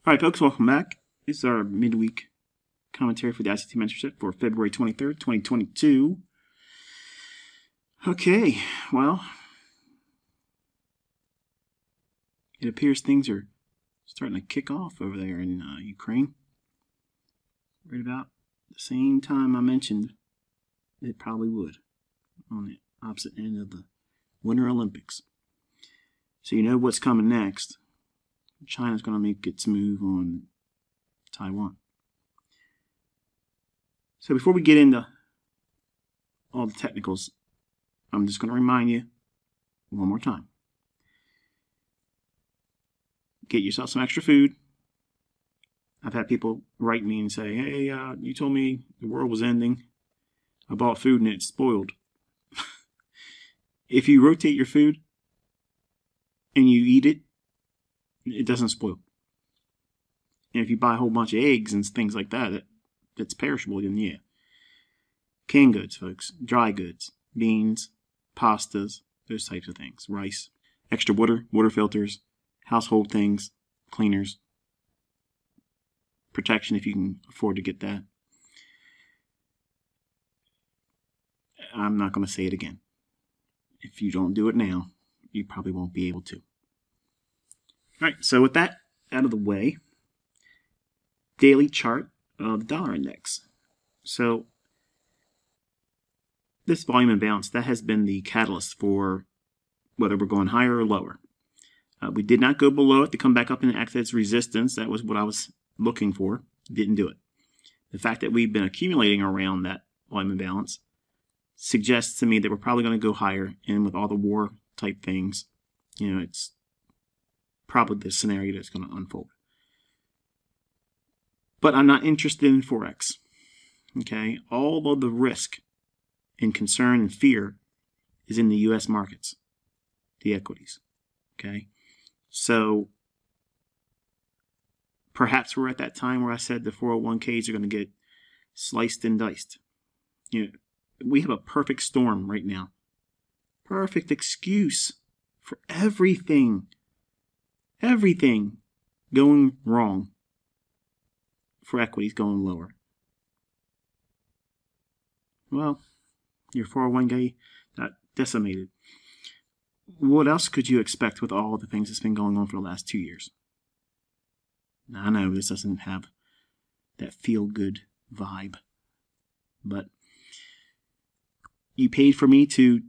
All right, folks, welcome back. This is our midweek commentary for the ICT Mentorship for February 23rd, 2022. Okay, well, it appears things are starting to kick off over there in Ukraine. Right about the same time I mentioned it probably would, on the opposite end of the Winter Olympics. So you know what's coming next. China's going to make its move on Taiwan. So before we get into all the technicals, I'm just going to remind you one more time. Get yourself some extra food. I've had people write me and say, hey, you told me the world was ending. I bought food and it's spoiled. If you rotate your food and you eat it, it doesn't spoil. And if you buy a whole bunch of eggs and things like that, that's perishable, then yeah. Canned goods, folks. Dry goods. Beans, pastas, those types of things. Rice. Extra water, water filters, household things, cleaners. Protection if you can afford to get that. I'm not going to say it again. If you don't do it now, you probably won't be able to. Alright, so with that out of the way, daily chart of the dollar index. So this volume imbalance, that has been the catalyst for whether we're going higher or lower. We did not go below it to come back up and act as resistance. That was what I was looking for. Didn't do it. The fact that we've been accumulating around that volume imbalance suggests to me that we're probably going to go higher, and with all the war type things, you know, it's probably the scenario that's going to unfold. But I'm not interested in Forex. Okay? All of the risk and concern and fear is in the U.S. markets, the equities. Okay? So perhaps we're at that time where I said the 401ks are going to get sliced and diced. You know, we have a perfect storm right now. Perfect excuse for everything going wrong for equities going lower. Well, your 401k got decimated. What else could you expect with all the things that's been going on for the last 2 years? Now, I know this doesn't have that feel-good vibe, but you paid for me to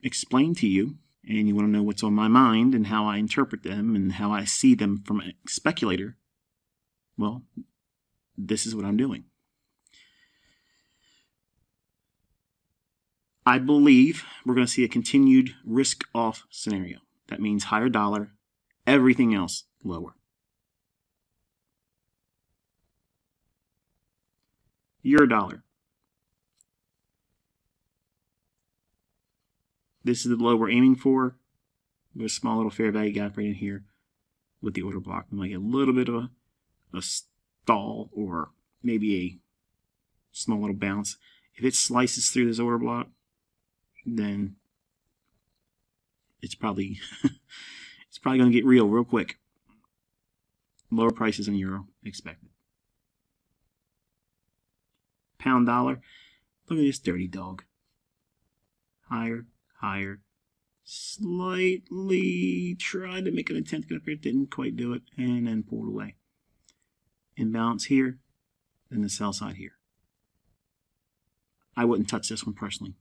explain to you, and you want to know what's on my mind and how I interpret them and how I see them from a speculator. Well, this is what I'm doing. I believe we're going to see a continued risk-off scenario. That means higher dollar, everything else lower. Euro dollar. This is the low we're aiming for. With a small little fair value gap right in here with the order block. We might get a little bit of a stall or maybe a small little bounce. If it slices through this order block, then it's probably going to get real quick. Lower prices in euro expected. Pound dollar. Look at this dirty dog. Higher. Slightly tried to make an attempt to get up here, didn't quite do it, and then pulled away. Imbalance here, then the sell side here. I wouldn't touch this one personally.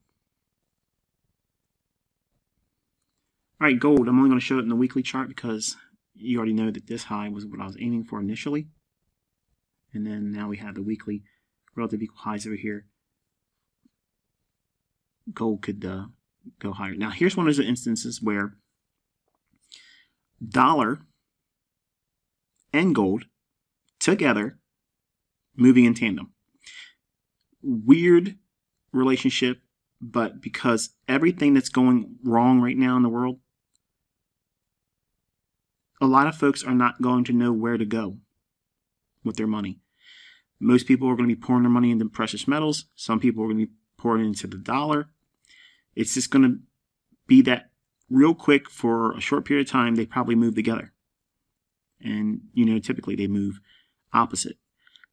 Alright, gold. I'm only going to show it in the weekly chart because you already know that this high was what I was aiming for initially. And then now we have the weekly relative equal highs over here. Gold could go higher. Now, here's one of those instances where dollar and gold together moving in tandem. Weird relationship, but because everything that's going wrong right now in the world, a lot of folks are not going to know where to go with their money. Most people are going to be pouring their money into precious metals. Some people are going to be pouring into the dollar. It's just going to be that real quick for a short period of time, they probably move together. And, typically they move opposite.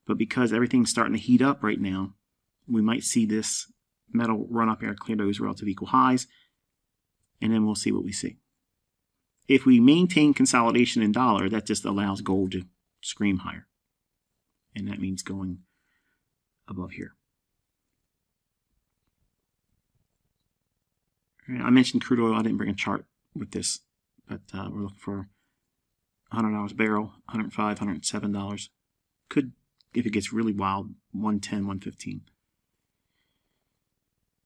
But because everything's starting to heat up right now, we might see this metal run up here, clear those relative equal highs, and then we'll see what we see. If we maintain consolidation in dollar, that just allows gold to scream higher. And that means going above here. I mentioned crude oil. I didn't bring a chart with this, but we're looking for $100 a barrel, $105, $107. Could, if it gets really wild, 110, 115.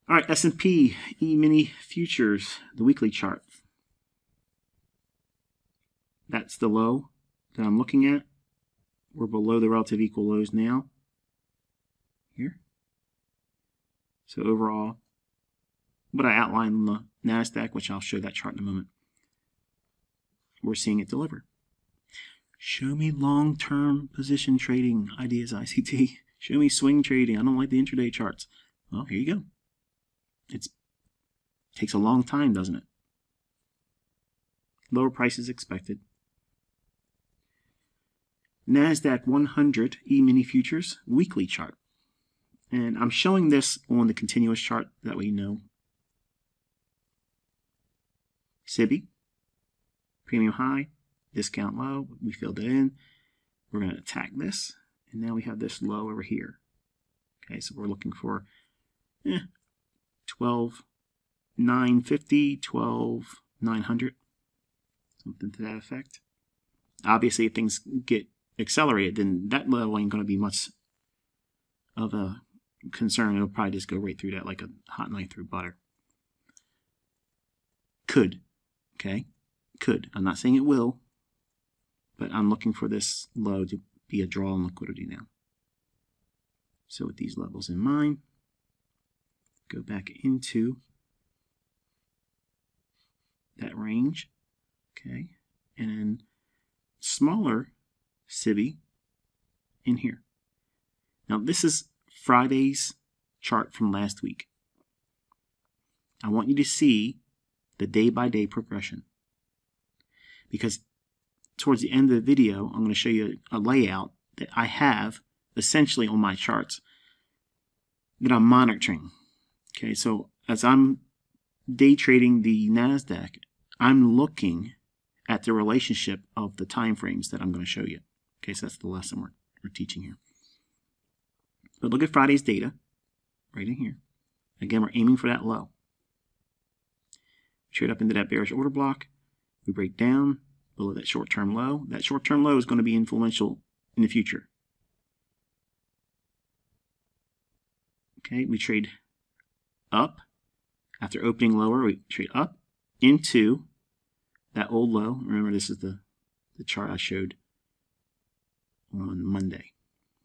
All right, S&P E-mini futures, the weekly chart. That's the low that I'm looking at. We're below the relative equal lows now. Here. So overall, what I outlined on the NASDAQ, which I'll show that chart in a moment, we're seeing it deliver. Show me long-term position trading ideas, ICT. Show me swing trading. I don't like the intraday charts. Well, here you go. It takes a long time, doesn't it? Lower prices expected. NASDAQ 100 E-mini futures weekly chart. And I'm showing this on the continuous chart. That way you know. SIBI, premium high, discount low. We filled it in. We're going to attack this. And now we have this low over here. Okay, so we're looking for 12,950, 12,900. Something to that effect. Obviously, if things get accelerated, then that level ain't going to be much of a concern. It'll probably just go right through that like a hot knife through butter. Could. Okay? Could. I'm not saying it will, but I'm looking for this low to be a draw on liquidity now. So with these levels in mind, go back into that range. Okay? And then smaller SIBI in here. Now this is Friday's chart from last week. I want you to see the day-by-day progression, because towards the end of the video I'm going to show you a layout that I have essentially on my charts that I'm monitoring. Okay, so as I'm day trading the NASDAQ, I'm looking at the relationship of the time frames that I'm going to show you. Okay, so that's the lesson we're teaching here. But look at Friday's data right in here. Again, we're aiming for that low. We trade up into that bearish order block. We break down below that short-term low. That short-term low is going to be influential in the future. Okay, we trade up. After opening lower, we trade up into that old low. Remember, this is the chart I showed on Monday.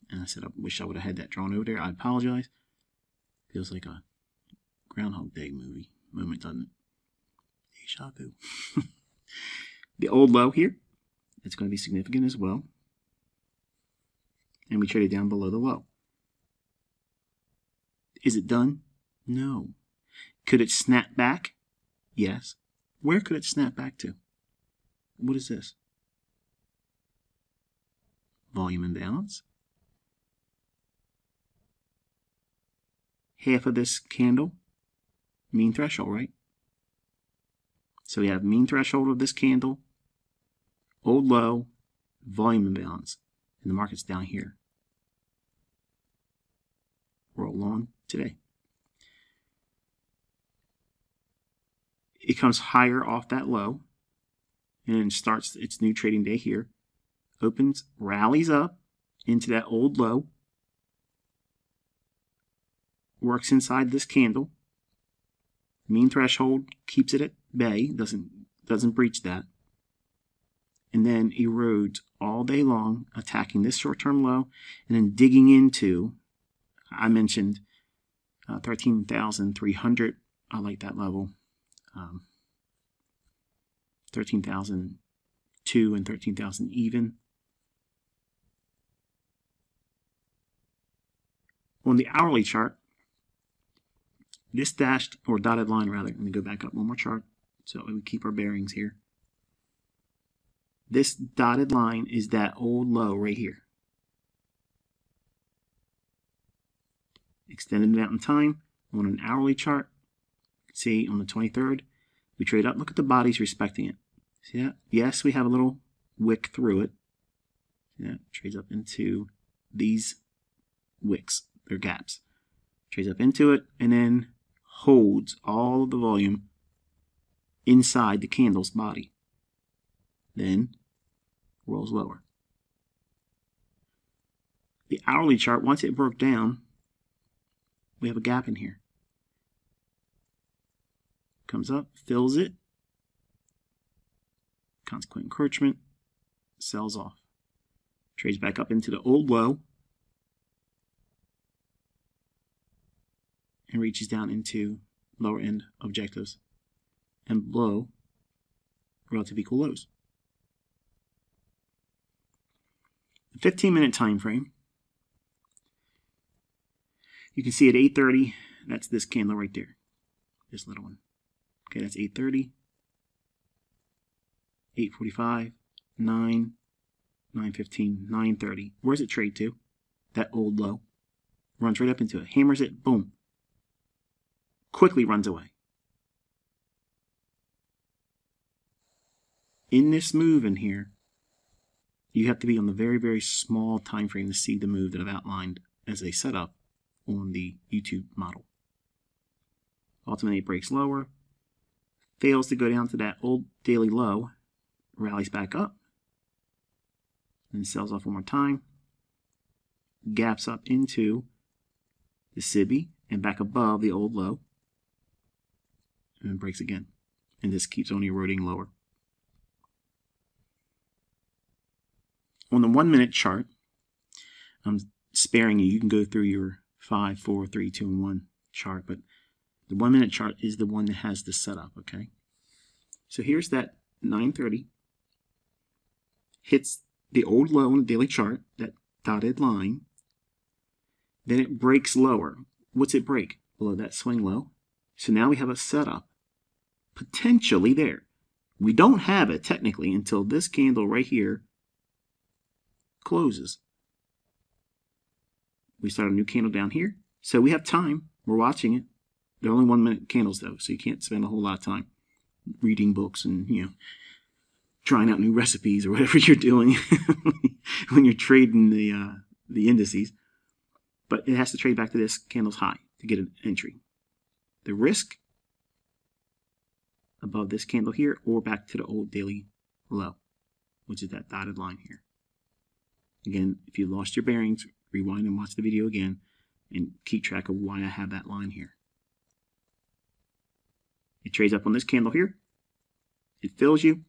And I said I wish I would have had that drawn over there. I apologize. Feels like a Groundhog Day movie moment, doesn't it? Deja vu. The old low here, it's going to be significant as well. And we traded down below the low. Is it done? No. Could it snap back? Yes. Where could it snap back to? What is this? Volume imbalance. Half of this candle, mean threshold, right? So we have mean threshold of this candle, old low, volume imbalance, and the market's down here. Roll on today. It comes higher off that low and starts its new trading day here. Opens, rallies up into that old low, works inside this candle. Mean threshold keeps it at bay, doesn't breach that, and then erodes all day long, attacking this short-term low, and then digging into, I mentioned 13,300. I like that level. 13,002 and 13,000 even. On the hourly chart, this dashed, or dotted line rather, let me go back up one more chart so we keep our bearings here. This dotted line is that old low right here. Extended it out in time on an hourly chart. See, on the 23rd, we trade up. Look at the bodies respecting it. See that? Yes, we have a little wick through it. See that? Trades up into these wicks, or gaps. Trades up into it and then holds all of the volume inside the candle's body. Then rolls lower. The hourly chart, once it broke down, we have a gap in here. Comes up, fills it, consequent encroachment, sells off. Trades back up into the old low and reaches down into lower end objectives and below relative equal lows. The 15-minute time frame, you can see at 8:30, that's this candle right there, this little one. Okay, that's 8:30, 8:45, 9, 9:15, 9:30. Where's it trade to? That old low. Runs right up into it, hammers it, boom. Quickly runs away. In this move in here, you have to be on the very, very small time frame to see the move that I've outlined as a setup on the YouTube model. Ultimately, it breaks lower, fails to go down to that old daily low, rallies back up, and sells off one more time, gaps up into the SIBI and back above the old low, and then breaks again. And this keeps on eroding lower. On the 1 minute chart, I'm sparing you. You can go through your 5, 4, 3, 2, and 1 chart, but the 1 minute chart is the one that has the setup, okay? So here's that 9:30, hits the old low on the daily chart, that dotted line. Then it breaks lower. What's it break? Below that swing low. So now we have a setup potentially there. We don't have it technically until this candle right here closes. We start a new candle down here. So we have time. We're watching it. They're only 1 minute candles though, so you can't spend a whole lot of time reading books and, you know, trying out new recipes or whatever you're doing when you're trading the indices. But it has to trade back to this candle's high to get an entry. The risk above this candle here or back to the old daily low, which is that dotted line here. Again, if you lost your bearings, rewind and watch the video again and keep track of why I have that line here. It trades up on this candle here. It fills you.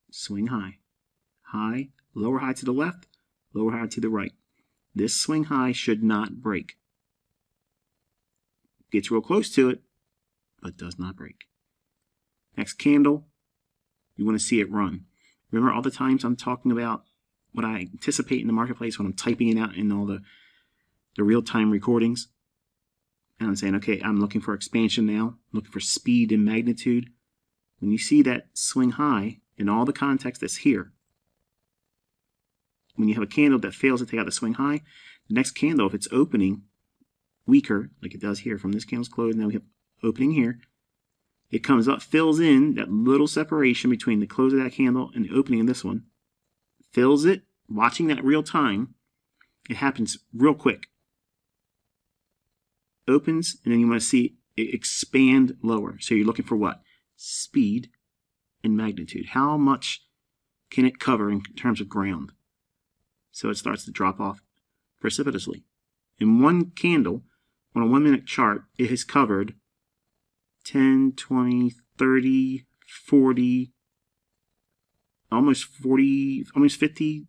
Swing high. High, lower high to the left, lower high to the right. This swing high should not break. Gets real close to it, but does not break. Next candle, you want to see it run. Remember all the times I'm talking about what I anticipate in the marketplace when I'm typing it out in all the real-time recordings? And I'm saying, okay, I'm looking for expansion now, looking for speed and magnitude. When you see that swing high in all the context that's here, when you have a candle that fails to take out the swing high, the next candle, if it's opening weaker, like it does here from this candle's close, now we have opening here, it comes up, fills in that little separation between the close of that candle and the opening of this one, fills it, watching that real time. It happens real quick. Opens, and then you want to see it expand lower. So you're looking for what? Speed and magnitude. How much can it cover in terms of ground? So it starts to drop off precipitously. In one candle, on a 1 minute chart, it has covered 10, 20, 30, 40, almost 40, almost 50,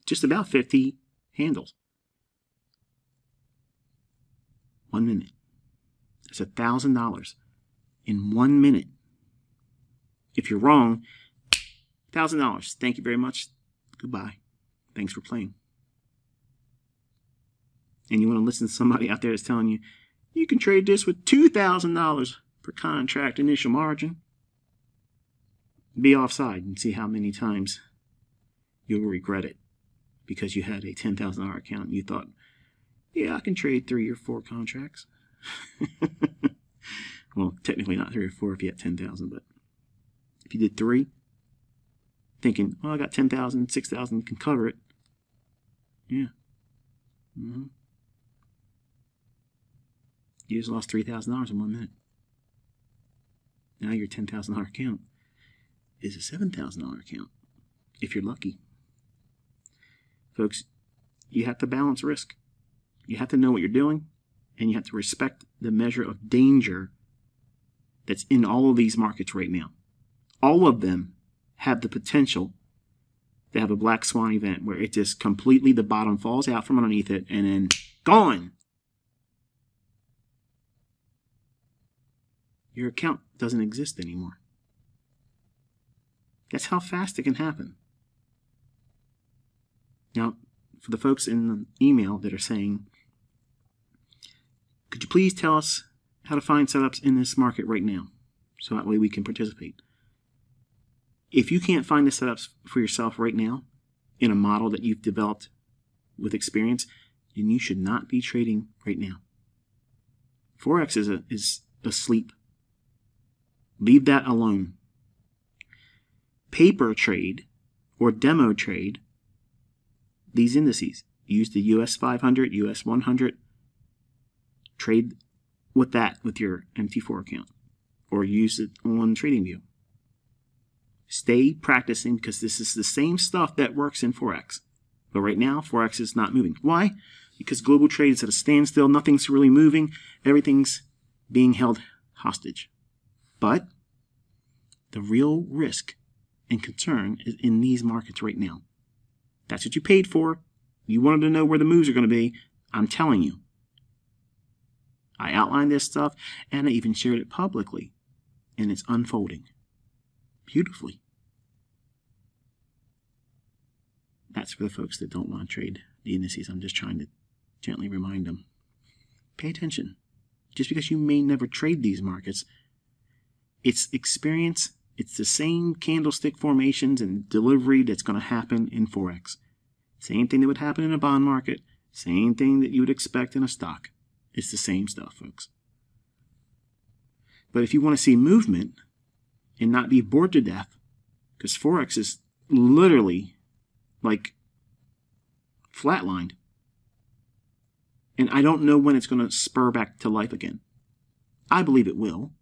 just about 50 handles. 1 minute. That's $1,000 in 1 minute. If you're wrong, $1,000. Thank you very much. Goodbye. Thanks for playing. And you want to listen to somebody out there that's telling you, you can trade this with $2,000. per contract initial margin. Be offside and see how many times you'll regret it because you had a $10,000 account and you thought, yeah, I can trade 3 or 4 contracts. Well, technically not 3 or 4 if you had 10,000, but if you did 3, thinking, well, I got 10,000, 6,000 can cover it. Yeah. You just lost $3,000 in 1 minute. Now your $10,000 account is a $7,000 account, if you're lucky. Folks, you have to balance risk. You have to know what you're doing, and you have to respect the measure of danger that's in all of these markets right now. All of them have the potential to have a black swan event where it just completely, the bottom falls out from underneath it and then gone. Your account doesn't exist anymore. That's how fast it can happen. Now, for the folks in the email that are saying, could you please tell us how to find setups in this market right now so that way we can participate? If you can't find the setups for yourself right now in a model that you've developed with experience, then you should not be trading right now. Forex is asleep. Leave that alone. Paper trade or demo trade these indices. Use the US 500, US 100. Trade with that with your MT4 account or use it on TradingView. Stay practicing because this is the same stuff that works in Forex. But right now, Forex is not moving. Why? Because global trade is at a standstill. Nothing's really moving. Everything's being held hostage. But the real risk and concern is in these markets right now. That's what you paid for. You wanted to know where the moves are going to be. I'm telling you. I outlined this stuff and I even shared it publicly. And it's unfolding beautifully. That's for the folks that don't want to trade the indices. I'm just trying to gently remind them. Pay attention. Just because you may never trade these markets, it's experience. It's the same candlestick formations and delivery that's going to happen in Forex. Same thing that would happen in a bond market. Same thing that you would expect in a stock. It's the same stuff, folks. But if you want to see movement and not be bored to death, because Forex is literally like flatlined. And I don't know when it's going to spur back to life again. I believe it will.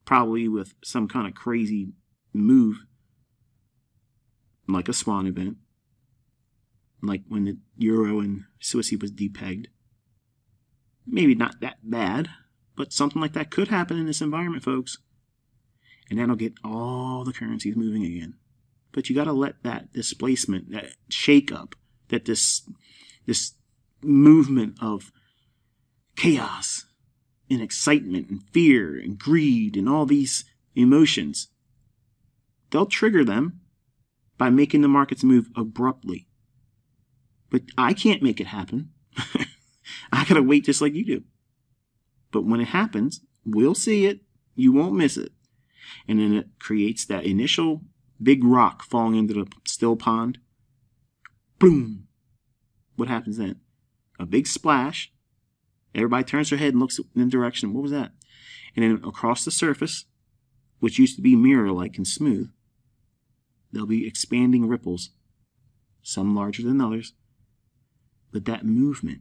Probably with some kind of crazy move. Like a swan event. Like when the euro and Swissy was depegged. Maybe not that bad. But something like that could happen in this environment, folks. And that'll get all the currencies moving again. But you got to let that displacement, that shake up, that this movement of chaos and excitement and fear and greed and all these emotions, they'll trigger them by making the markets move abruptly. But I can't make it happen. I got to wait just like you do. But when it happens, we'll see it. You won't miss it. And then it creates that initial big rock falling into the still pond. Boom. What happens then? A big splash. Everybody turns their head and looks in the direction. What was that? And then across the surface, which used to be mirror-like and smooth, there'll be expanding ripples. Some larger than others. But that movement,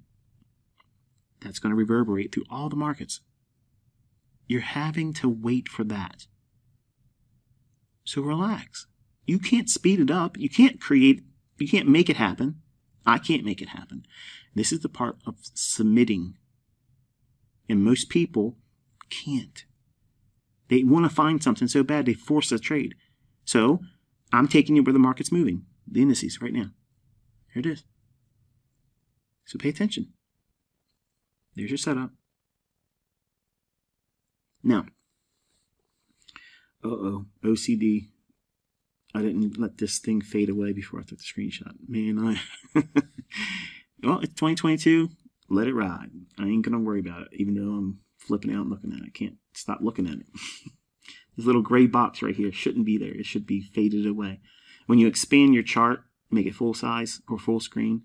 that's going to reverberate through all the markets. You're having to wait for that. So relax. You can't speed it up. You can't make it happen. I can't make it happen. This is the part of submitting. And most people can't. They want to find something so bad they force a trade. So I'm taking you where the market's moving. The indices right now. Here it is. So pay attention. There's your setup. Now, OCD. I didn't let this thing fade away before I took the screenshot. Man, well, it's 2022. Let it ride. I ain't going to worry about it, even though I'm flipping out and looking at it. I can't stop looking at it. This little gray box right here shouldn't be there. It should be faded away. When you expand your chart, make it full size or full screen,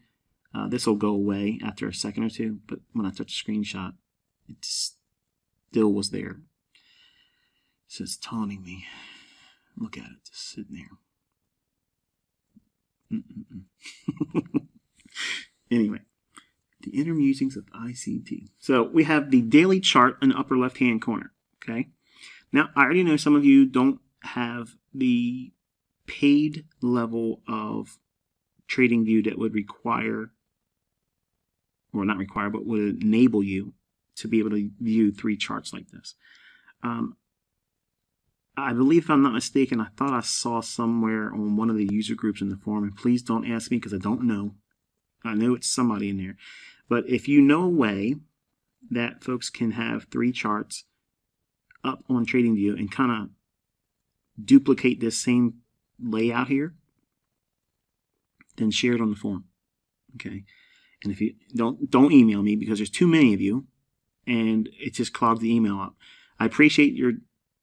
this will go away after a second or two. But when I took a screenshot, it still was there. So it's taunting me. Look at it, just sitting there. Anyway, the inner musings of ICT. So we have the daily chart in the upper left-hand corner. Okay. Now, I already know some of you don't have the paid level of TradingView that would require, or not require, but would enable you to be able to view 3 charts like this. I believe, if I'm not mistaken, I thought I saw somewhere on one of the user groups in the forum, and please don't ask me because I don't know. I know it's somebody in there. But if you know a way that folks can have 3 charts up on TradingView and kind of duplicate this same layout here, then share it on the forum. Okay. And if you don't email me, because there's too many of you and it just clogs the email up. I appreciate your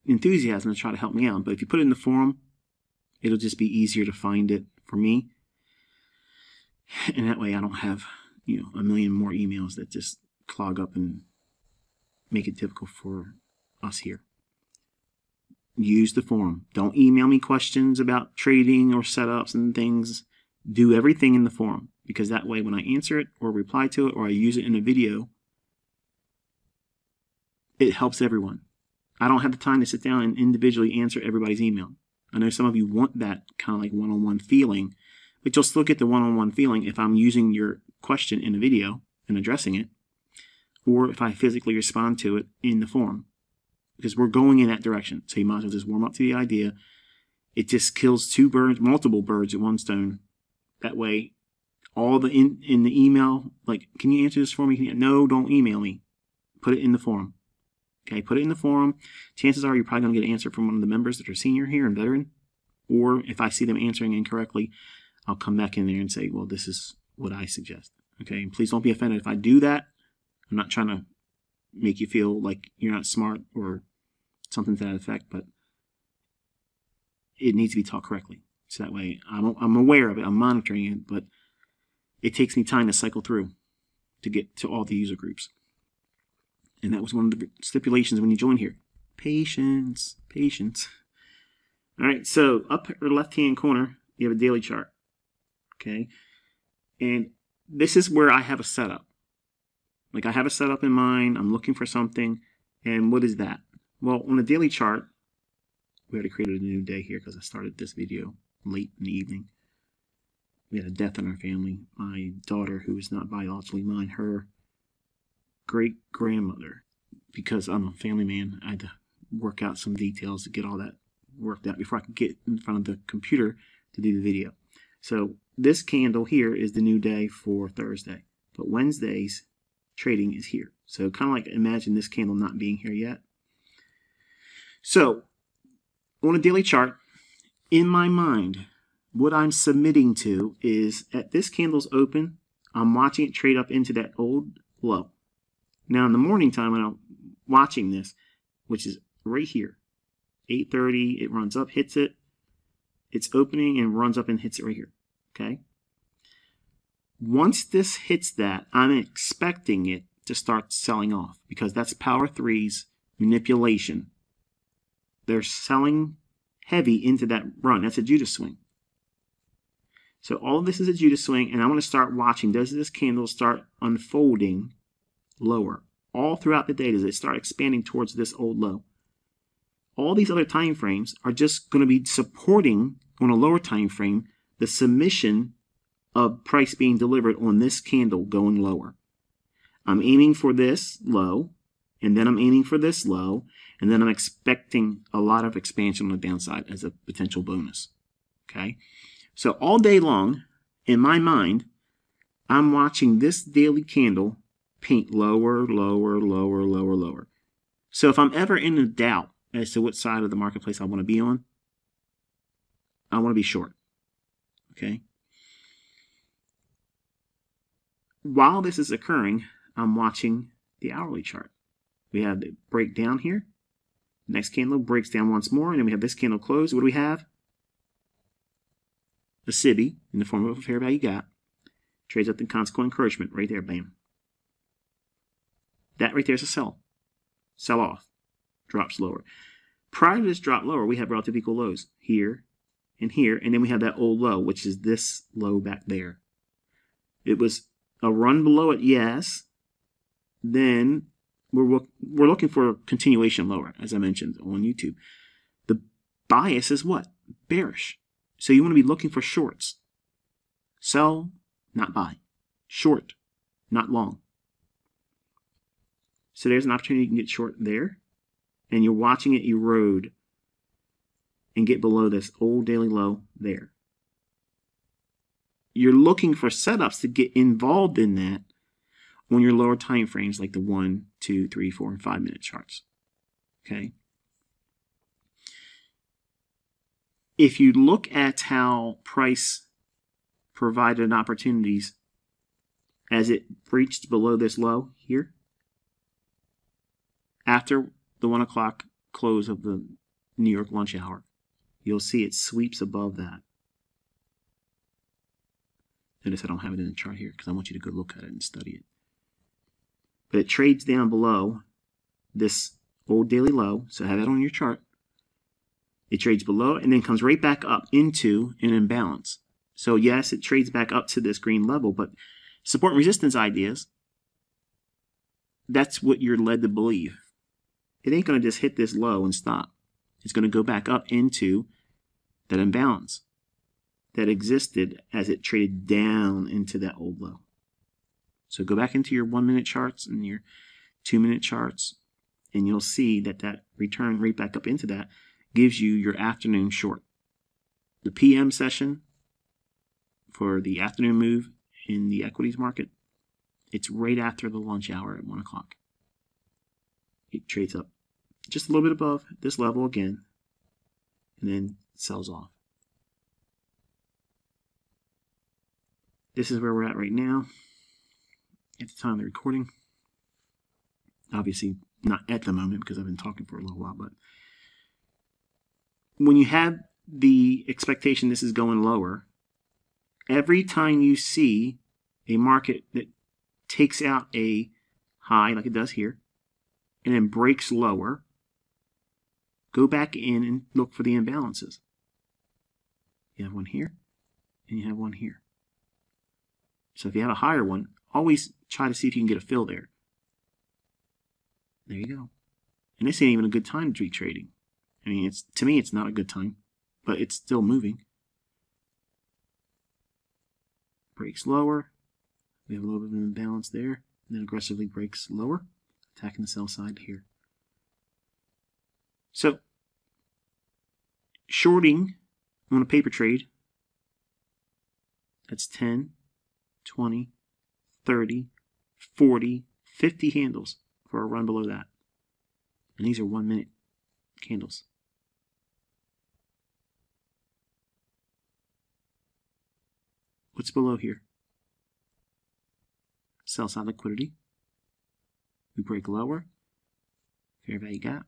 enthusiasm to try to help me out, but if you put it in the forum, it'll just be easier to find it for me. And that way I don't have, a million more emails that just clog up and make it difficult for us here. Use the forum. Don't email me questions about trading or setups and things. Do everything in the forum, because that way when I answer it or reply to it or I use it in a video, it helps everyone. I don't have the time to sit down and individually answer everybody's email. I know some of you want that kind of like one-on-one feeling, but you'll still get the one-on-one feeling if I'm using your question in a video and addressing it, or if I physically respond to it in the forum, because we're going in that direction. So you might as well just warm up to the idea. It just kills multiple birds with one stone. That way, all the in the email, like, can you answer this for me? No, don't email me. Put it in the forum. Okay, put it in the forum. Chances are you're probably going to get an answer from one of the members that are senior here and veteran. Or if I see them answering incorrectly, I'll come back in there and say, well, this is what I suggest. Okay, and please don't be offended if I do that. I'm not trying to make you feel like you're not smart or something to that effect, but it needs to be taught correctly. So that way I'm aware of it, I'm monitoring it, but it takes me time to cycle through to get to all the user groups. And that was one of the stipulations when you join here. Patience, patience. All right, so up or left-hand corner, you have a daily chart. Okay, and this is where I have a setup. Like, I have a setup in mind. I'm looking for something, and what is that? Well, on the daily chart, we already created a new day here because I started this video late in the evening. We had a death in our family. My daughter, who is not biologically mine, her great-grandmother, because I'm a family man, I had to work out some details to get all that worked out before I could get in front of the computer to do the video. So this candle here is the new day for Thursday, but Wednesday's trading is here. So kind of like imagine this candle not being here yet. So on a daily chart, in my mind, what I'm submitting to is at this candle's open, I'm watching it trade up into that old low. Now in the morning time when I'm watching this, which is right here, 8:30, it runs up, hits it, it's opening and runs up and hits it right here. Okay. Once this hits that, I'm expecting it to start selling off because that's Power 3's manipulation. They're selling heavy into that run. That's a Judas swing. So all of this is a Judas swing, and I want to start watching. Does this candle start unfolding lower? All throughout the day, does it start expanding towards this old low? All these other time frames are just going to be supporting on a lower time frame the submission of price being delivered on this candle going lower. I'm aiming for this low, and then I'm aiming for this low, and then I'm expecting a lot of expansion on the downside as a potential bonus. Okay, so all day long, in my mind, I'm watching this daily candle paint lower, lower, lower, lower, lower. So if I'm ever in a doubt as to what side of the marketplace I want to be on, I want to be short. Okay. While this is occurring, I'm watching the hourly chart. We have the break down here. Next candle breaks down once more, and then we have this candle close. What do we have? A SIBI in the form of a fair value gap. Trades up in consequent encouragement right there, bam. That right there is a sell. Sell off. Drops lower. Prior to this drop lower, we have relative equal lows here and here, and then we have that old low, which is this low back there. It was a run below it, yes. Then we're looking for a continuation lower, as I mentioned on YouTube. The bias is what? Bearish. So you want to be looking for shorts. Sell, not buy. Short, not long. So there's an opportunity you can get short there. And you're watching it erode and get below this old daily low there. You're looking for setups to get involved in that on your lower time frames, like the 1, 2, 3, 4, and 5 minute charts. Okay. If you look at how price provided opportunities as it breached below this low here, after the 1 o'clock close of the New York lunch hour, you'll see it sweeps above that. Notice I don't have it in the chart here because I want you to go look at it and study it. But it trades down below this old daily low, so have that on your chart. It trades below and then comes right back up into an imbalance. So yes, it trades back up to this green level, but support and resistance ideas, that's what you're led to believe. It ain't going to just hit this low and stop. It's going to go back up into that imbalance that existed as it traded down into that old low. So go back into your 1 minute charts and your 2 minute charts, and you'll see that that return right back up into that gives you your afternoon short. The PM session for the afternoon move in the equities market, it's right after the lunch hour at 1 o'clock. It trades up just a little bit above this level again, and then sells off. This is where we're at right now at the time of the recording. Obviously not at the moment because I've been talking for a little while, but when you have the expectation this is going lower, every time you see a market that takes out a high like it does here and then breaks lower, go back in and look for the imbalances. You have one here and you have one here. So if you have a higher one, always try to see if you can get a fill there. There you go. And this ain't even a good time to be trading. I mean, to me, it's not a good time, but it's still moving. Breaks lower. We have a little bit of an imbalance there. And then aggressively breaks lower, attacking the sell side here. So, shorting on a paper trade, that's 10, 20, 30, 40, 50 handles for a run below that. And these are 1 minute candles. What's below here? Sell side liquidity. We break lower. Fair value gap.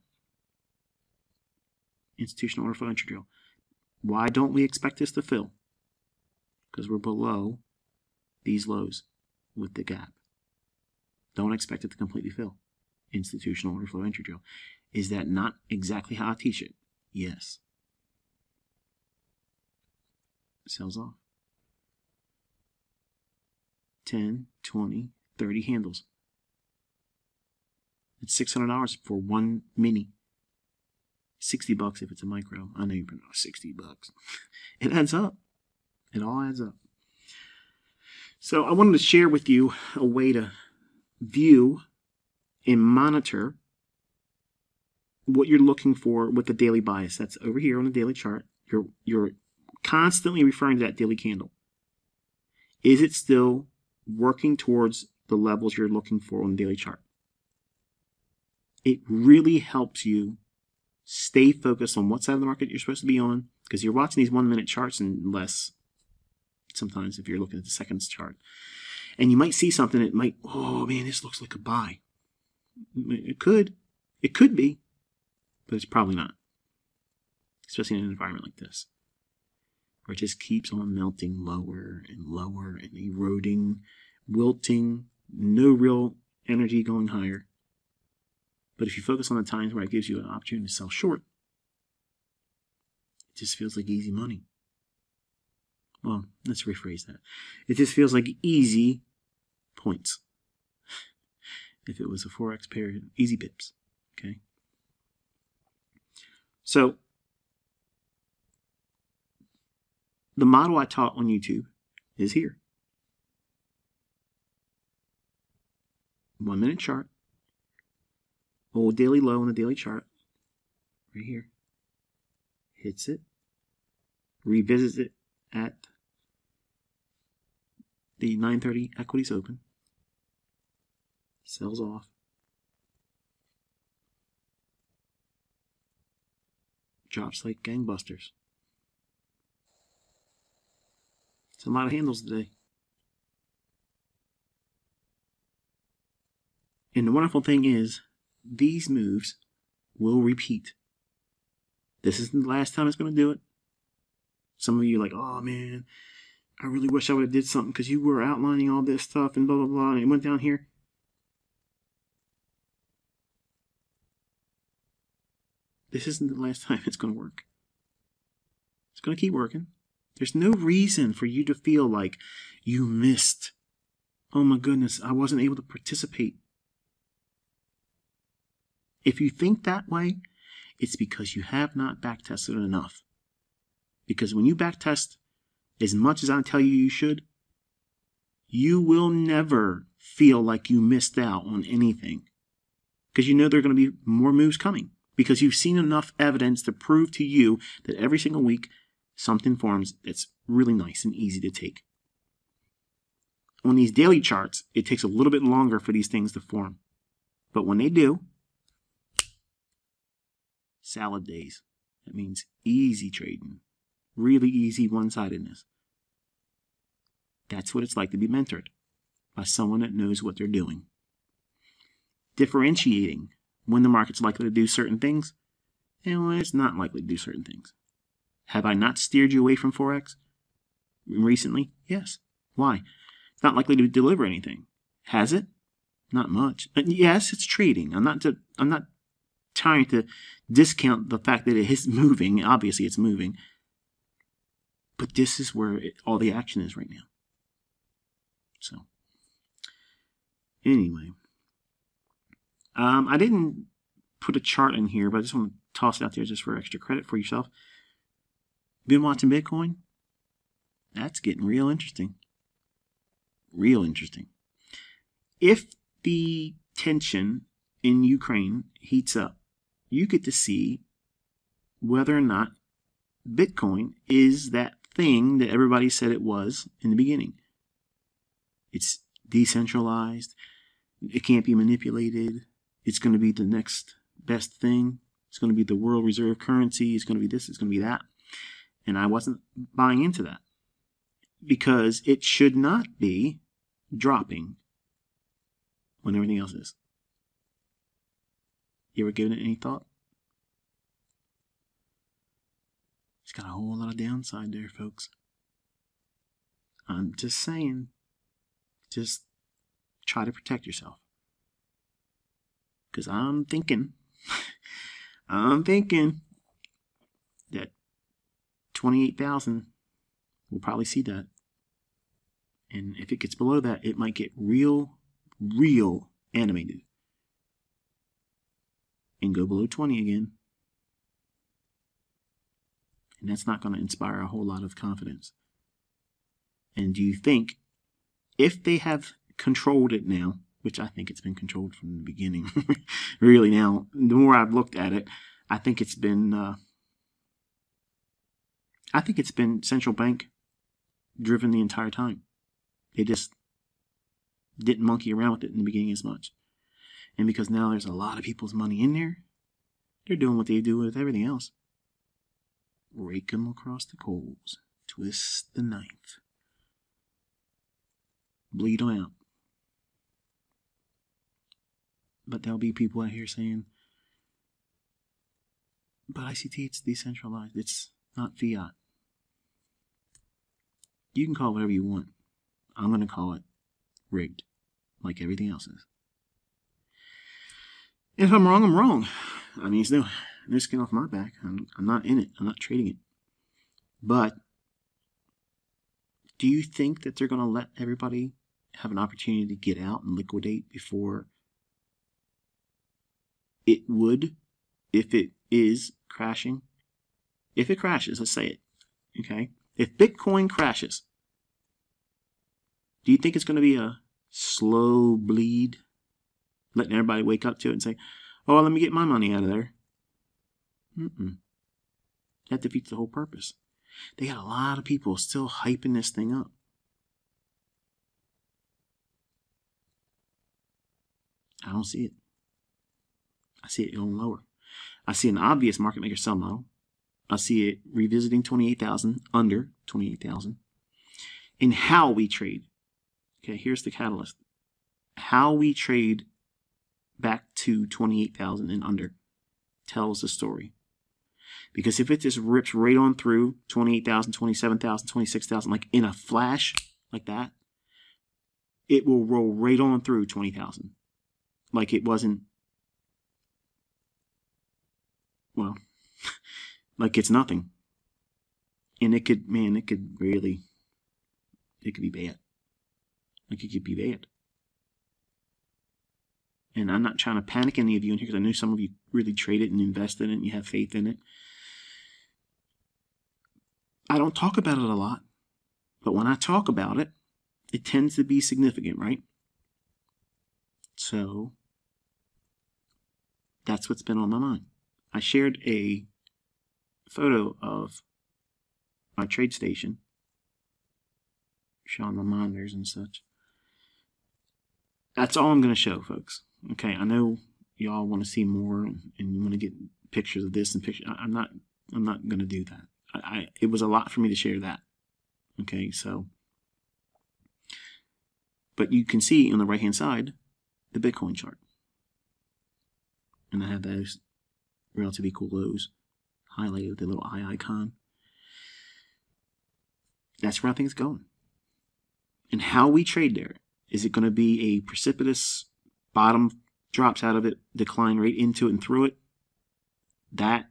Institutional order flow entry drill. Why don't we expect this to fill? Because we're below these lows with the gap. Don't expect it to completely fill. Institutional order flow entry drill. Is that not exactly how I teach it? Yes. Sells off. 10, 20, 30 handles. It's $600 for one mini. $60 if it's a micro. I know you know, $60. It adds up. It all adds up. So I wanted to share with you a way to view and monitor what you're looking for with the daily bias. That's over here on the daily chart. You're constantly referring to that daily candle. Is it still working towards the levels you're looking for on the daily chart? It really helps you stay focused on what side of the market you're supposed to be on, because you're watching these 1 minute charts and less sometimes if you're looking at the seconds chart. And you might see something that might, oh man, this looks like a buy. It could be, but it's probably not. Especially in an environment like this, where it just keeps on melting lower and lower and eroding, wilting, no real energy going higher. But if you focus on the times where it gives you an opportunity to sell short, it just feels like easy money. Well, let's rephrase that. It just feels like easy points. If it was a Forex period, easy pips. Okay. So, the model I taught on YouTube is here. 1 minute chart. Old daily low on the daily chart. Right here. Hits it. Revisits it at the 9:30 equities open. Sells off. Drops like gangbusters. It's a lot of handles today. And the wonderful thing is, these moves will repeat. This isn't the last time it's going to do it. Some of you are like, oh man, I really wish I would have did something because you were outlining all this stuff and blah, blah, blah, and it went down here. This isn't the last time it's going to work. It's going to keep working. There's no reason for you to feel like you missed. Oh my goodness, I wasn't able to participate. If you think that way, it's because you have not backtested enough. Because when you backtest as much as I tell you should, you will never feel like you missed out on anything. Because you know there are going to be more moves coming. Because you've seen enough evidence to prove to you that every single week something forms that's really nice and easy to take. On these daily charts, it takes a little bit longer for these things to form. But when they do, salad days. That means easy trading. Really easy one-sidedness. That's what it's like to be mentored by someone that knows what they're doing. Differentiating when the market's likely to do certain things and when it's not likely to do certain things. Have I not steered you away from Forex recently? Yes. Why? It's not likely to deliver anything. Has it? Not much. Yes, it's trading. I'm not trying to discount the fact that it is moving. Obviously, it's moving. But this is where all the action is right now. So, anyway. I didn't put a chart in here, but I just want to toss it out there just for extra credit for yourself. Been watching Bitcoin? That's getting real interesting. Real interesting. If the tension in Ukraine heats up, you get to see whether or not Bitcoin is that thing that everybody said it was in the beginning. It's decentralized. It can't be manipulated. It's going to be the next best thing. It's going to be the world reserve currency. It's going to be this. It's going to be that. And I wasn't buying into that because it should not be dropping when everything else is. You ever given it any thought? It's got a whole lot of downside there, folks. I'm just saying, just try to protect yourself. Because I'm thinking that 28,000, we'll probably see that. And if it gets below that, it might get real animated. And go below 20 again. And that's not going to inspire a whole lot of confidence. And do you think, if they have controlled it now, which I think it's been controlled from the beginning, really now, the more I've looked at it, I think it's been central bank driven the entire time. They just didn't monkey around with it in the beginning as much. And because now there's a lot of people's money in there, they're doing what they do with everything else. Rake them across the coals. Twist the knife. Bleed them out. But there'll be people out here saying, but ICT, it's decentralized. It's not fiat. You can call it whatever you want. I'm going to call it rigged, like everything else is. And if I'm wrong, I'm wrong. I mean, it's no skin off my back. I'm not in it. I'm not trading it. But do you think that they're going to let everybody have an opportunity to get out and liquidate before it would, if it is crashing? If it crashes, let's say it, okay? If Bitcoin crashes, do you think it's going to be a slow bleed, letting everybody wake up to it and say, oh, let me get my money out of there? That defeats the whole purpose. They got a lot of people still hyping this thing up. I don't see it. I see it going lower. I see an obvious market maker sell model. I see it revisiting 28,000, under 28,000. In how we trade. Okay, here's the catalyst. How we trade back to 28,000 and under tells the story. Because if it just rips right on through 28,000, 27,000, 26,000, like in a flash, like that, it will roll right on through 20,000. Like it wasn't, well, like it's nothing. And it could, man, it could really, it could be bad. Like it could be bad. And I'm not trying to panic any of you in here because I know some of you really trade it and invest in it and you have faith in it. I don't talk about it a lot. But when I talk about it, it tends to be significant, right? So that's what's been on my mind. I shared a photo of my trade station, showing my monitors and such. That's all I'm going to show, folks. Okay, I know y'all want to see more and you want to get pictures of this and pictures. I'm not going to do that. It was a lot for me to share that. Okay, so, but you can see on the right hand side the Bitcoin chart, and I have those relatively cool lows highlighted with the little eye icon. That's where I think it's going. And how we trade there, is it going to be a precipitous bottom, drops out of it, decline right into it and through it? That,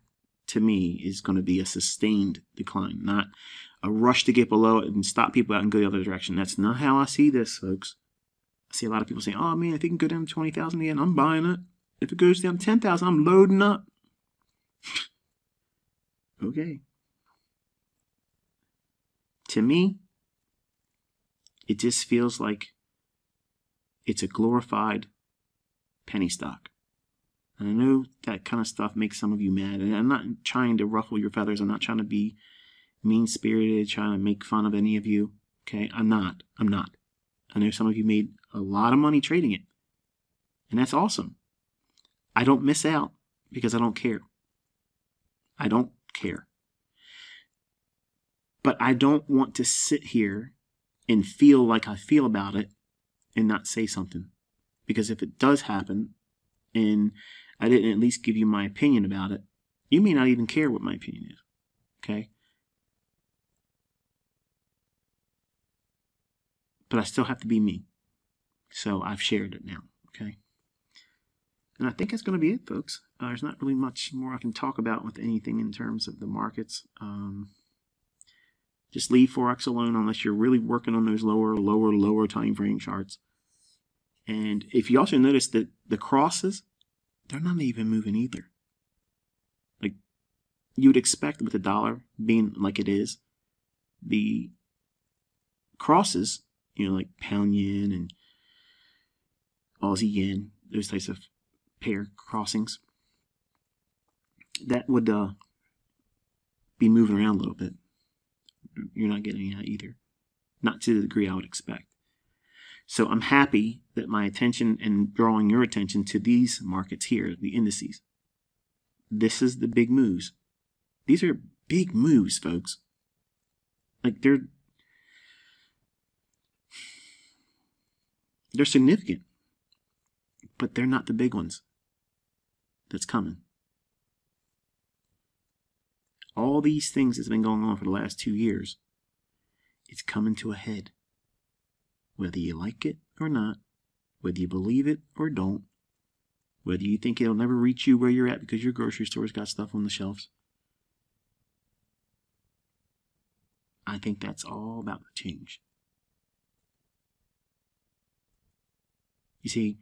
to me, is going to be a sustained decline, not a rush to get below it and stop people out and go the other direction. That's not how I see this, folks. I see a lot of people saying, oh man, if it can go down to 20,000 again, I'm buying it. If it goes down to 10,000, I'm loading up. Okay. To me, it just feels like it's a glorified penny stock. And I know that kind of stuff makes some of you mad. And I'm not trying to ruffle your feathers. I'm not trying to be mean-spirited, trying to make fun of any of you. Okay? I'm not. I know some of you made a lot of money trading it. And that's awesome. I don't miss out because I don't care. I don't care. But I don't want to sit here and feel like I feel about it and not say something. Because if it does happen and I didn't at least give you my opinion about it, you may not even care what my opinion is. Okay? But I still have to be me. So I've shared it now. Okay? And I think that's going to be it, folks. There's not really much more I can talk about with anything in terms of the markets. Just leave Forex alone unless you're really working on those lower time frame charts. And if you also notice that the crosses, they're not even moving either. Like you would expect with the dollar being like it is, the crosses, like pound yen and Aussie yen, those types of pair crossings, that would be moving around a little bit. You're not getting that either. Not to the degree I would expect. So I'm happy that my attention and drawing your attention to these markets here, the indices. This is the big moves. These are big moves, folks. Like they're significant. but they're not the big ones that's coming. All these things that's been going on for the last 2 years, it's coming to a head. Whether you like it or not, whether you believe it or don't, whether you think it'll never reach you where you're at because your grocery store's got stuff on the shelves, I think that's all about to change. You see,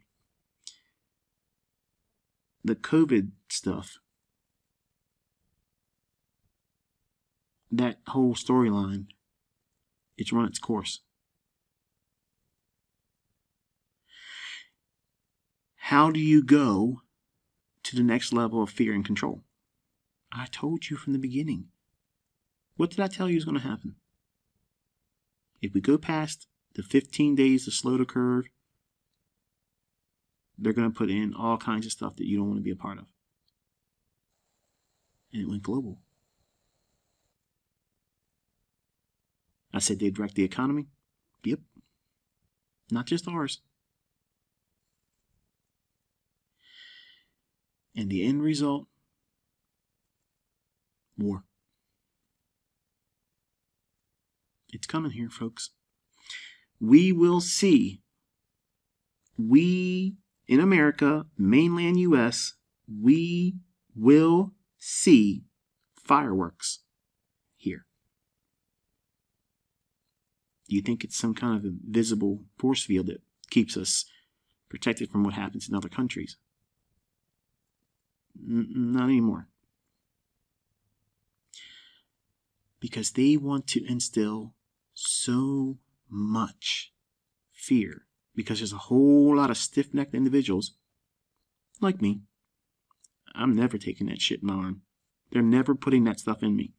the COVID stuff, that whole storyline, it's run its course. How do you go to the next level of fear and control? I told you from the beginning. What did I tell you is going to happen? If we go past the 15 days to slow the curve, they're going to put in all kinds of stuff that you don't want to be a part of. And it went global. I said they'd wreck the economy. Yep. Not just ours. And the end result, war. It's coming here, folks. We will see. We, in America, mainland U.S., we will see fireworks here. Do you think it's some kind of invisible force field that keeps us protected from what happens in other countries? Not anymore. Because they want to instill so much fear. Because there's a whole lot of stiff-necked individuals, like me. I'm never taking that shit in my arm. They're never putting that stuff in me.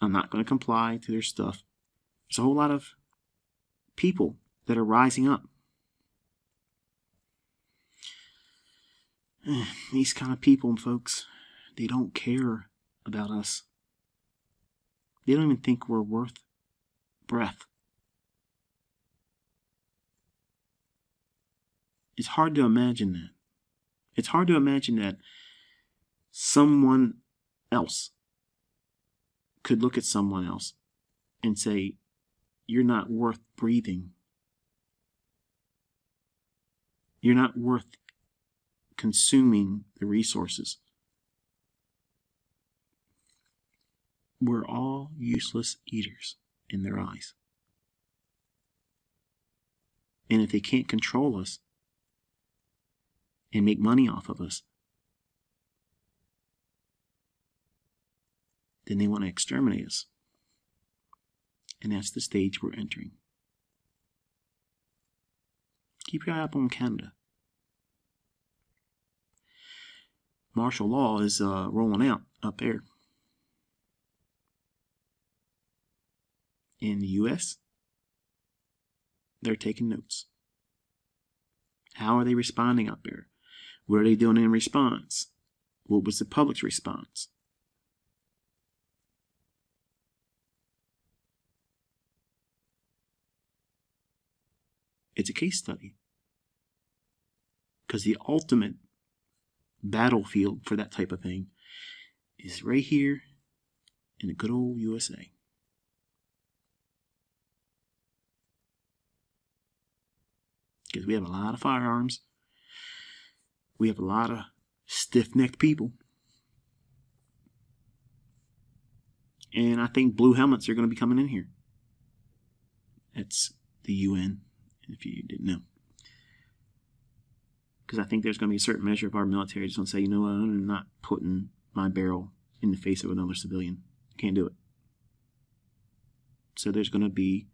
I'm not going to comply to their stuff. There's a whole lot of people that are rising up. These kind of people, folks, they don't care about us. They don't even think we're worth breath. It's hard to imagine that. It's hard to imagine that someone else could look at someone else and say, you're not worth breathing. You're not worth consuming the resources. We're all useless eaters in their eyes. And if they can't control us and make money off of us, then they want to exterminate us. And that's the stage we're entering. Keep your eye up on Canada. Martial law is rolling out up there. In the U.S., they're taking notes. How are they responding up there? What are they doing in response? What was the public's response? It's a case study. Because the ultimate battlefield for that type of thing is right here in the good old USA. Because we have a lot of firearms. We have a lot of stiff-necked people. And I think blue helmets are going to be coming in here. That's the UN, if you didn't know. Because I think there's going to be a certain measure of our military just going to say, you know what, I'm not putting my barrel in the face of another civilian. I can't do it. So there's going to be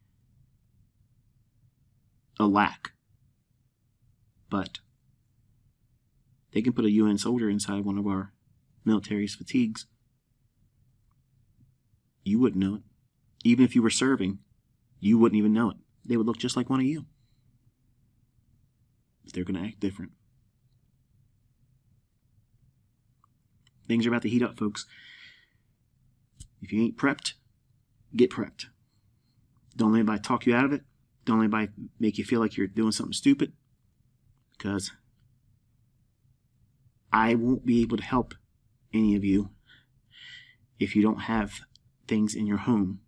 a lack. But they can put a UN soldier inside one of our military's fatigues. You wouldn't know it. Even if you were serving, you wouldn't even know it. They would look just like one of you. They're going to act different. Things are about to heat up, folks. If you ain't prepped, get prepped. Don't let anybody talk you out of it. Don't let anybody make you feel like you're doing something stupid, because I won't be able to help any of you if you don't have things in your home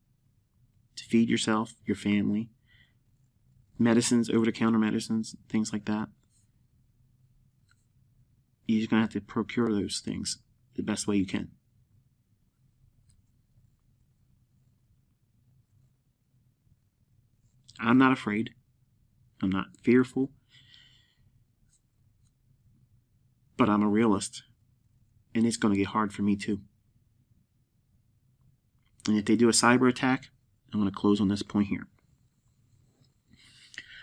to feed yourself, your family, medicines, over-the-counter medicines, things like that. You're just going to have to procure those things the best way you can. I'm not afraid. I'm not fearful. But I'm a realist. And it's going to get hard for me too. And if they do a cyber attack, I'm going to close on this point here.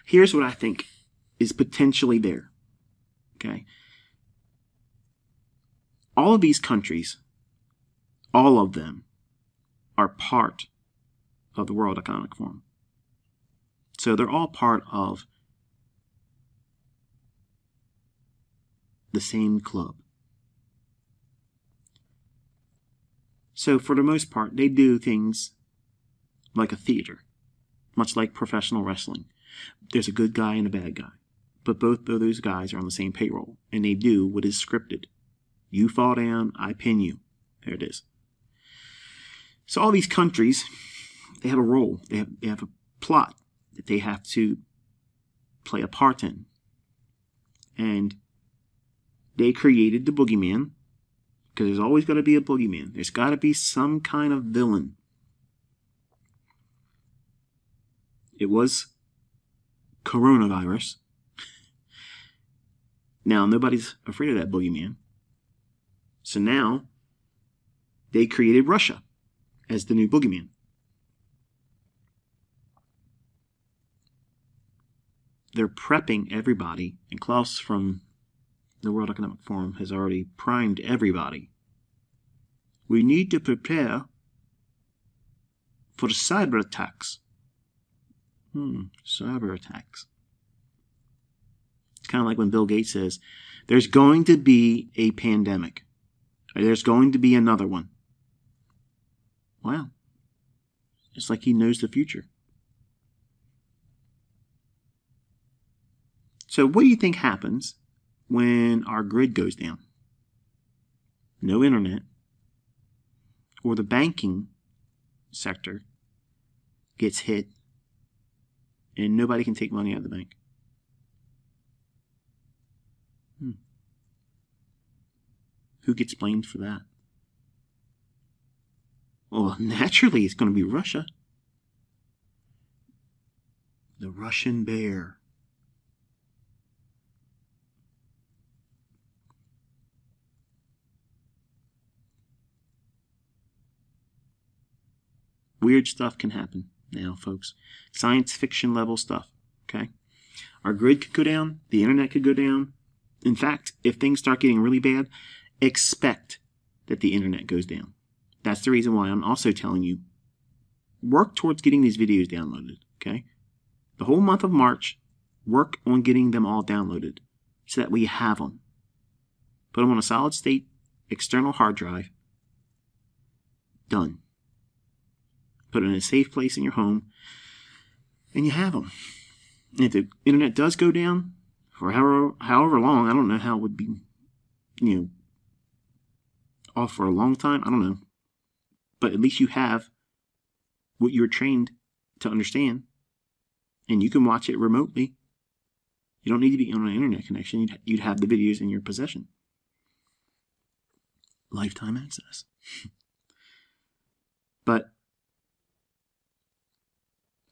Here's what I think is potentially there. Okay? All of these countries, all of them, are part of the World Economic Forum. So they're all part of the same club. So for the most part, they do things like a theater, much like professional wrestling. There's a good guy and a bad guy, but both of those guys are on the same payroll, and they do what is scripted. You fall down, I pin you. There it is. So all these countries, they have a role. They have a plot that they have to play a part in. And they created the boogeyman, because there's always got to be a boogeyman. There's got to be some kind of villain. It was coronavirus. Now, nobody's afraid of that boogeyman. So now, they created Russia as the new boogeyman. They're prepping everybody, and Klaus from the World Economic Forum has already primed everybody. We need to prepare for cyber attacks. Cyber attacks. It's kind of like when Bill Gates says, there's going to be a pandemic. Or there's going to be another one. Wow. It's like he knows the future. So what do you think happens when our grid goes down? No internet. Or the banking sector gets hit and nobody can take money out of the bank. Who gets blamed for that? Well, naturally it's going to be Russia. The Russian bear. Weird stuff can happen now, folks. Science fiction level stuff, okay? Our grid could go down. The internet could go down. In fact, if things start getting really bad, expect that the internet goes down. That's the reason why I'm also telling you, work towards getting these videos downloaded, okay? The whole month of March, work on getting them all downloaded so that we have them. Put them on a solid state external hard drive. Done. Put it in a safe place in your home, and you have them. And if the internet does go down for however long, I don't know how it would be, off for a long time. I don't know. But at least you have what you were trained to understand, and you can watch it remotely. You don't need to be on an internet connection. You'd have the videos in your possession. Lifetime access. But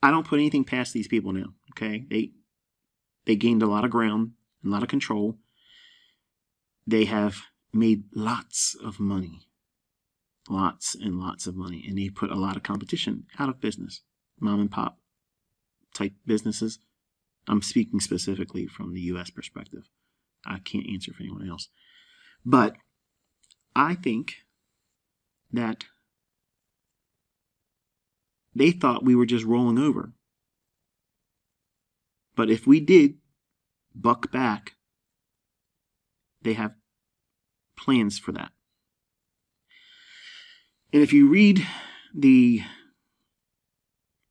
I don't put anything past these people now, okay? They gained a lot of ground, a lot of control. They have made lots of money. Lots and lots of money. And they put a lot of competition out of business. Mom and pop type businesses. I'm speaking specifically from the U.S. perspective. I can't answer for anyone else. But I think that they thought we were just rolling over. But if we did buck back, they have plans for that. And if you read the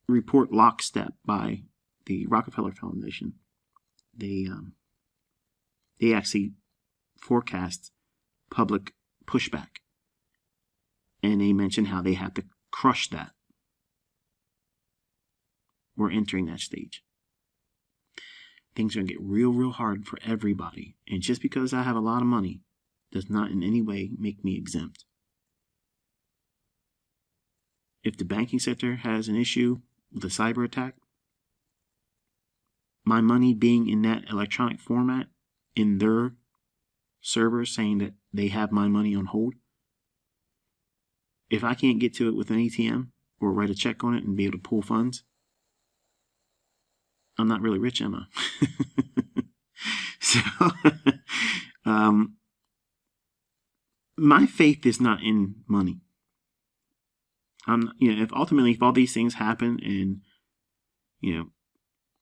report Lockstep by the Rockefeller Foundation, they actually forecast public pushback, and they mention how they have to crush that. We're entering that stage. Things are going to get real, real hard for everybody. And just because I have a lot of money does not in any way make me exempt. If the banking sector has an issue with a cyber attack, my money being in that electronic format in their servers saying that they have my money on hold, if I can't get to it with an ATM or write a check on it and be able to pull funds, I'm not really rich, am I? So, my faith is not in money. If all these things happen and,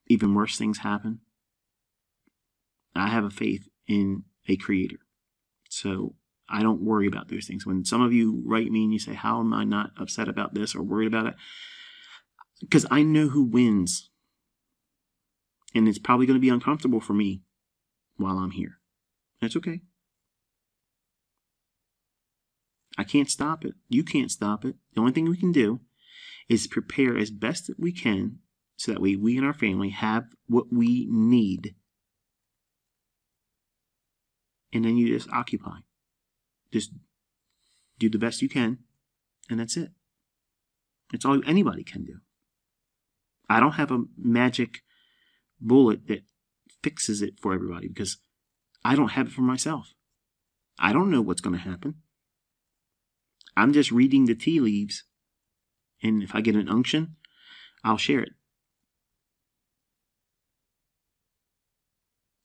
even worse things happen, I have a faith in a creator. So I don't worry about those things. When some of you write me and you say, how am I not upset about this or worried about it? Because I know who wins. And it's probably going to be uncomfortable for me while I'm here. That's okay. I can't stop it. You can't stop it. The only thing we can do is prepare as best that we can so that we and our family have what we need. And then you just occupy. Just do the best you can, and that's it. It's all anybody can do. I don't have a magic bullet that fixes it for everybody because I don't have it for myself. I don't know what's going to happen. I'm just reading the tea leaves, and if I get an unction, I'll share it.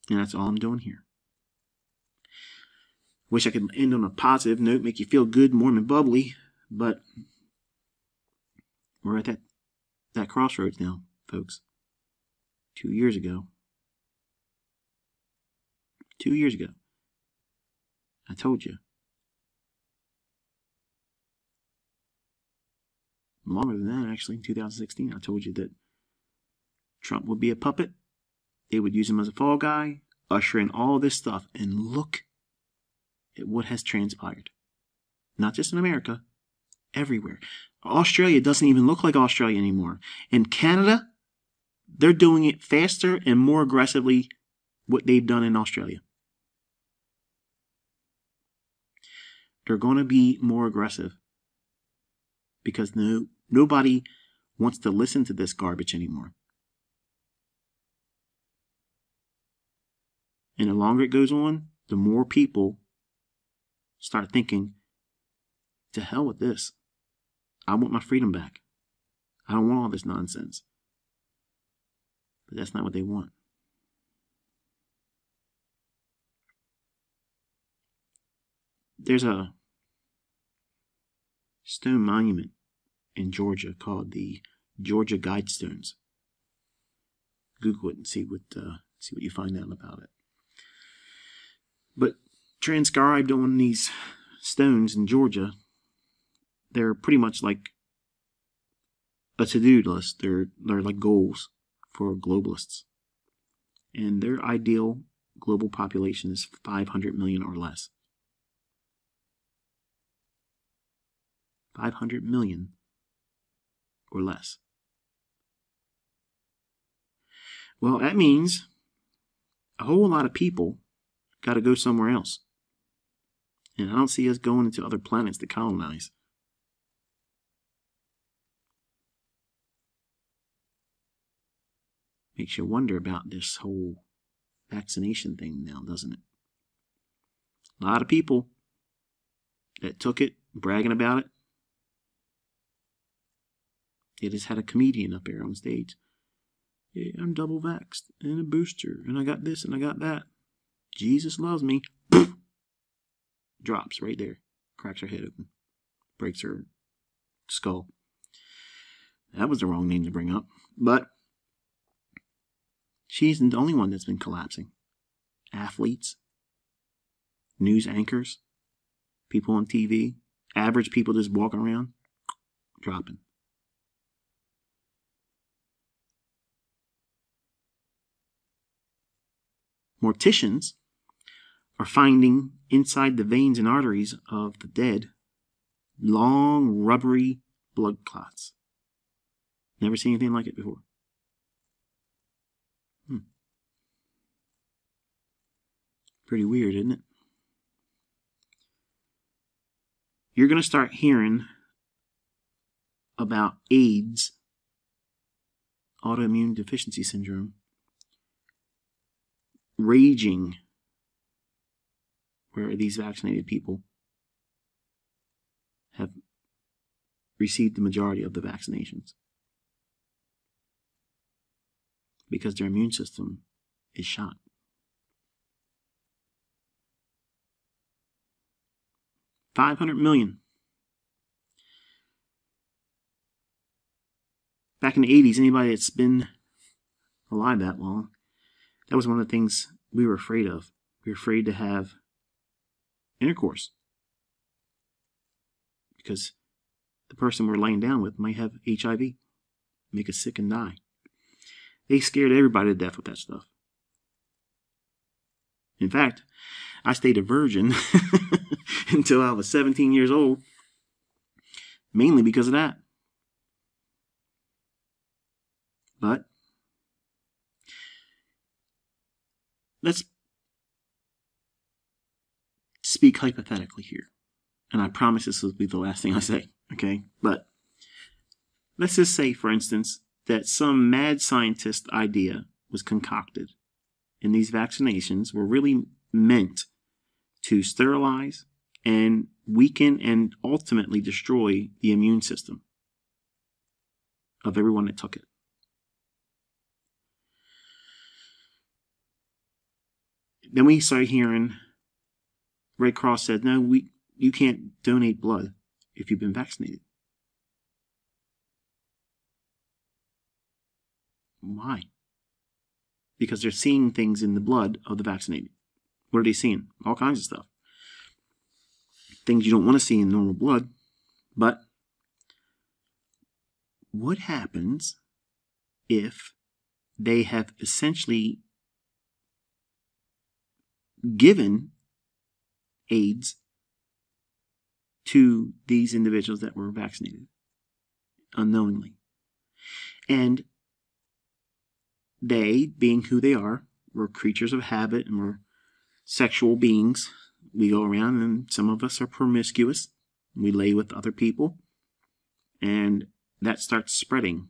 And that's all I'm doing here. Wish I could end on a positive note, make you feel good, warm, and bubbly, but we're at that crossroads now, folks. 2 years ago, I told you. Longer than that, actually, in 2016, I told you that Trump would be a puppet. They would use him as a fall guy, usher in all this stuff, and look at what has transpired. Not just in America, everywhere. Australia doesn't even look like Australia anymore. And Canada, they're doing it faster and more aggressively what they've done in Australia. They're going to be more aggressive because nobody wants to listen to this garbage anymore. And the longer it goes on, the more people start thinking, to hell with this. I want my freedom back. I don't want all this nonsense. But that's not what they want. There's a stone monument in Georgia called the Georgia Guidestones. Google it and see what you find out about it. But transcribed on these stones in Georgia, they're pretty much like a to-do list. They're like goals for globalists. And their ideal global population is 500 million or less. 500 million or less. Well, that means a whole lot of people got to go somewhere else. And I don't see us going into other planets to colonize. Makes you wonder about this whole vaccination thing now, doesn't it? A lot of people that took it, bragging about it. They just had a comedian up there on stage. Yeah, I'm double vaxxed and a booster, and I got this and I got that. Jesus loves me. Drops right there. Cracks her head open. Breaks her skull. That was the wrong name to bring up. But she isn't the only one that's been collapsing. Athletes, news anchors, people on TV, average people just walking around, dropping. morticians are finding inside the veins and arteries of the dead long, rubbery blood clots. Never seen anything like it before. Pretty weird, isn't it? You're going to start hearing about AIDS, autoimmune deficiency syndrome, raging where these vaccinated people have received the majority of the vaccinations because their immune system is shot. $500 million. Back in the 80s, anybody that's been alive that long, that was one of the things we were afraid of. We were afraid to have intercourse because the person we're laying down with might have HIV, make us sick and die. They scared everybody to death with that stuff. In fact, I stayed a virgin until I was 17 years old, mainly because of that. But let's speak hypothetically here. And I promise this will be the last thing I say, okay? But let's just say, for instance, that some mad scientist idea was concocted and these vaccinations were really meant to sterilize and weaken and ultimately destroy the immune system of everyone that took it. Then we started hearing Red Cross said, no, you can't donate blood if you've been vaccinated. Why? Because they're seeing things in the blood of the vaccinated. What are they seeing? All kinds of stuff. Things you don't want to see in normal blood. But what happens if they have essentially given AIDS to these individuals that were vaccinated unknowingly? And they, being who they are, we're creatures of habit and we're sexual beings. We go around and some of us are promiscuous. We lay with other people and that starts spreading.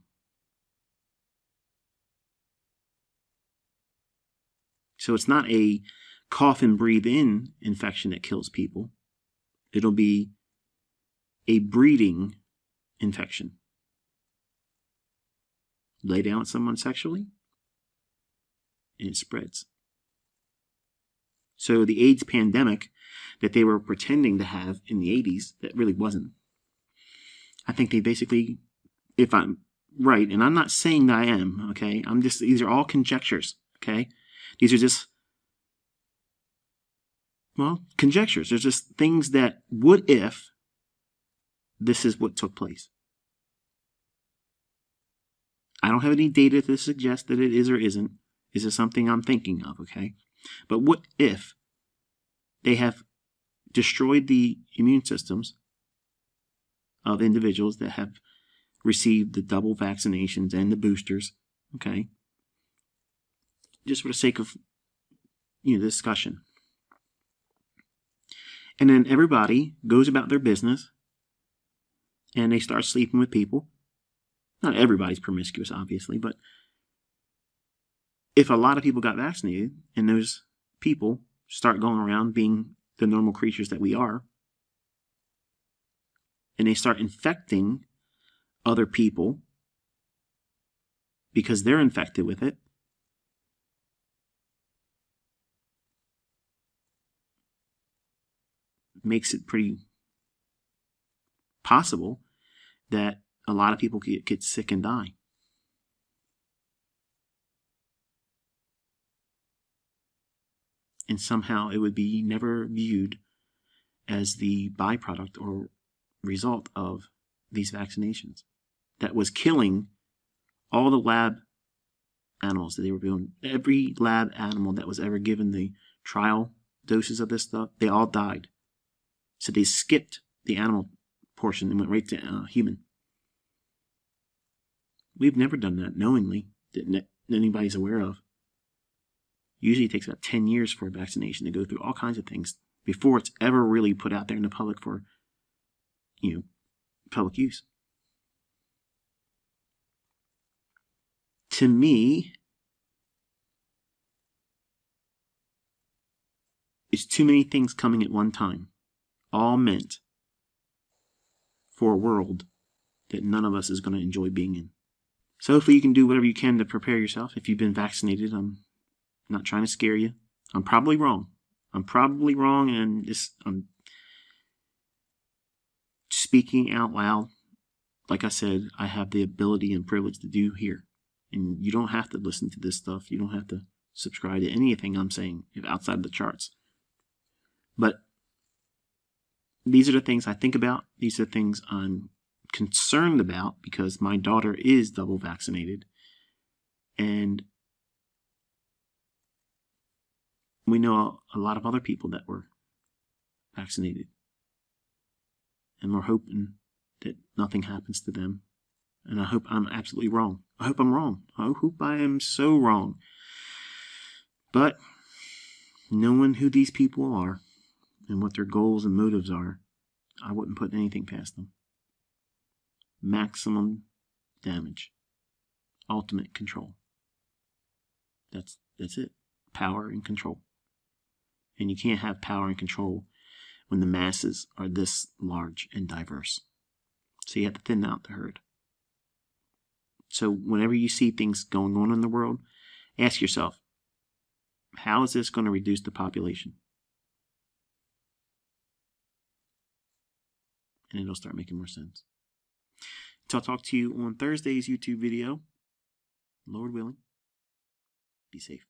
So it's not a cough and breathe in infection that kills people. It'll be a breeding infection. Lay down with someone sexually and it spreads. So the AIDS pandemic that they were pretending to have in the 80s, that really wasn't. I think they basically, if I'm right, and I'm not saying that I am, okay? These are all conjectures, okay? These are just, well, conjectures. There's just things that, what if this is what took place? I don't have any data to suggest that it is or isn't. This is something I'm thinking of, okay? But what if they have destroyed the immune systems of individuals that have received the double vaccinations and the boosters, okay? Just for the sake of, discussion. And then everybody goes about their business and they start sleeping with people. Not everybody's promiscuous, obviously, but if a lot of people got vaccinated and those people start going around being the normal creatures that we are, and they start infecting other people because they're infected with it, makes it pretty possible that a lot of people get sick and die. And somehow it would be never viewed as the byproduct or result of these vaccinations that was killing all the lab animals that they were doing. Every lab animal that was ever given the trial doses of this stuff, they all died. So they skipped the animal portion and went right to human. We've never done that knowingly, that anybody's aware of. Usually it takes about 10 years for a vaccination to go through all kinds of things before it's ever really put out there in the public for, public use. To me, it's too many things coming at one time, all meant for a world that none of us is going to enjoy being in. So hopefully you can do whatever you can to prepare yourself. If you've been vaccinated, I'm not trying to scare you. I'm probably wrong. I'm speaking out loud. Like I said, I have the ability and privilege to do here. And you don't have to listen to this stuff. You don't have to subscribe to anything I'm saying outside the charts. But these are the things I think about. These are things I'm concerned about because my daughter is double vaccinated. And we know a lot of other people that were vaccinated. And we're hoping that nothing happens to them. And I hope I'm absolutely wrong. I hope I'm wrong. I hope I am so wrong. But knowing who these people are and what their goals and motives are, I wouldn't put anything past them. Maximum damage. Ultimate control. That's it. Power and control. And you can't have power and control when the masses are this large and diverse. So you have to thin out the herd. So whenever you see things going on in the world, ask yourself, how is this going to reduce the population? And it'll start making more sense. So I'll talk to you on Thursday's YouTube video. Lord willing, be safe.